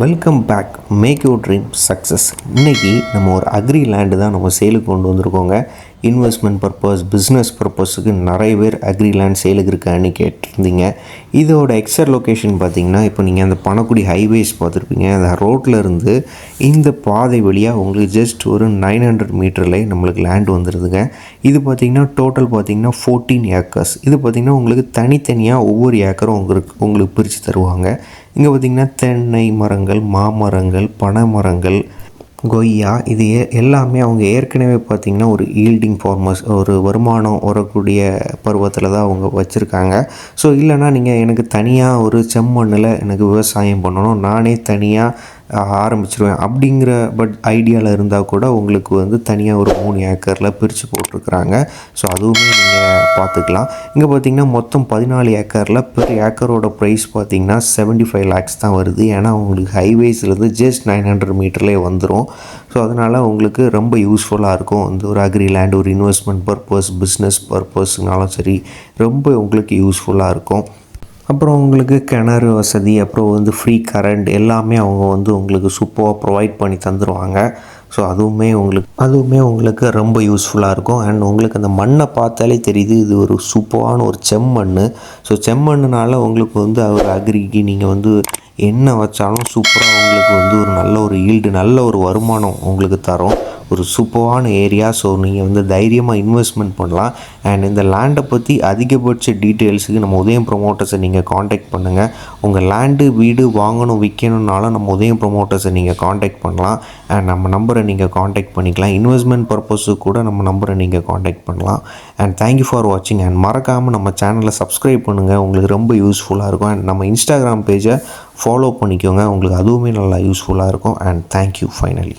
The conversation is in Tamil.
Welcome back. Make your dream success. இன்றைக்கி நம்ம ஒரு அக்ரி லேண்டு தான் நம்ம சேலுக்கு கொண்டு வந்திருக்கோங்க. இன்வெஸ்ட்மெண்ட் பர்பஸ், பிஸ்னஸ் பர்பஸுக்கு நிறைய பேர் அக்ரி லேண்ட் சேலுக்கு இருக்கான்னு கேட்டிருந்தீங்க. இதோட எக்ஸாக்ட் லொக்கேஷன் பார்த்திங்கன்னா, இப்போ நீங்கள் அந்த பணக்குடி ஹைவேஸ் பார்த்துருப்பீங்க. அந்த ரோட்டில் இருந்து இந்த பாதை வழியாக உங்களுக்கு ஜஸ்ட் ஒரு 900 மீட்டரில் நம்மளுக்கு லேண்ட் வந்துடுதுங்க. இது பார்த்திங்கன்னா டோட்டல் பார்த்திங்கன்னா 14 ஏக்கர்ஸ். இது பார்த்திங்கன்னா உங்களுக்கு தனித்தனியாக ஒவ்வொரு ஏக்கரும் உங்களுக்கு பிரித்து தருவாங்க. இங்கே பார்த்திங்கன்னா தென்னை மரங்கள், மாமரங்கள், பனை மரங்கள், கொய்யா, இது எல்லாமே அவங்க ஏற்கனவே பார்த்திங்கன்னா ஒரு ஈல்டிங் ஃபார்மர்ஸ், ஒரு வருமானம் வரக்கூடிய பருவத்தில் தான் அவங்க வச்சுருக்காங்க. ஸோ இல்லைனா நீங்கள் எனக்கு தனியாக ஒரு செம்மண்ணில் எனக்கு விவசாயம் பண்ணணும், நானே தனியாக ஆரம்பிச்சிருவேன் அப்படிங்கிற ஐடியாவில் இருந்தால் கூட உங்களுக்கு வந்து தனியாக ஒரு 3 ஏக்கரில் பிரித்து போட்டிருக்குறாங்க. ஸோ அதுவுமே நீங்கள் பார்த்துக்கலாம். இங்கே பார்த்திங்கன்னா மொத்தம் 14 ஏக்கரில் பெர் ஏக்கரோட ப்ரைஸ் பார்த்திங்கன்னா 75 lakhs தான் வருது. ஏன்னா உங்களுக்கு ஹைவேஸ்லேருந்து ஜஸ்ட் 900 மீட்டர்லேயே வந்துடும். ஸோ அதனால் உங்களுக்கு ரொம்ப யூஸ்ஃபுல்லாக இருக்கும். வந்து ஒரு அக்ரி லேண்ட், ஒரு இன்வெஸ்ட்மெண்ட் பர்பஸ், பிஸ்னஸ் பர்பஸ்னாலும் சரி, ரொம்ப உங்களுக்கு யூஸ்ஃபுல்லாக இருக்கும். அப்புறம் உங்களுக்கு கிணறு வசதி, அப்புறம் வந்து ஃப்ரீ கரண்ட் எல்லாமே அவங்க வந்து உங்களுக்கு சூப்பராக ப்ரொவைட் பண்ணி தந்துடுவாங்க. ஸோ அதுவுமே உங்களுக்கு ரொம்ப யூஸ்ஃபுல்லாக இருக்கும். அண்ட் உங்களுக்கு அந்த மண்ணை பார்த்தாலே தெரியுது, இது ஒரு சூப்பரான ஒரு செம்மண். ஸோ செம்மண்ணுனால உங்களுக்கு வந்து ஒரு அக்ரிக்கு நீங்கள் வந்து என்ன வச்சாலும் சூப்பராக உங்களுக்கு வந்து ஒரு நல்ல ஒரு ஈல்டு, நல்ல ஒரு வருமானம் உங்களுக்கு தரும். ஒரு சூப்பரான ஏரியா. ஸோ நீங்கள் வந்து தைரியமாக இன்வெஸ்ட்மெண்ட் பண்ணலாம். அண்ட் இந்த லேண்டை பற்றி அதிகபட்ச டீட்டெயில்ஸுக்கு நம்ம உதயம் ப்ரொமோட்டர்ஸை நீங்கள் காண்டாக்ட் பண்ணுங்கள். உங்கள் லேண்டு, வீடு வாங்கணும், விற்கணுன்னாலும் நம்ம உதயம் ப்ரொமோட்டர்ஸை நீங்கள் காண்டாக்ட் பண்ணலாம். அண்ட் நம்ம நம்பரை நீங்கள் காண்டாக்ட் பண்ணிக்கலாம். இன்வெஸ்ட்மெண்ட் பர்பஸுக்கு கூட நம்ம நம்பரை நீங்கள் காண்டாக்ட் பண்ணலாம். அண்ட் தேங்க்யூ ஃபார் வாட்சிங். அண்ட் மறக்காமல் நம்ம சேனலை சப்ஸ்கிரைப் பண்ணுங்கள், உங்களுக்கு ரொம்ப யூஸ்ஃபுல்லாக இருக்கும். அண்ட் நம்ம இன்ஸ்டாகிராம் பேஜை ஃபாலோ பண்ணிக்கோங்க, உங்களுக்கு அதுவுமே நல்லா யூஸ்ஃபுல்லாக இருக்கும். And thank you finally.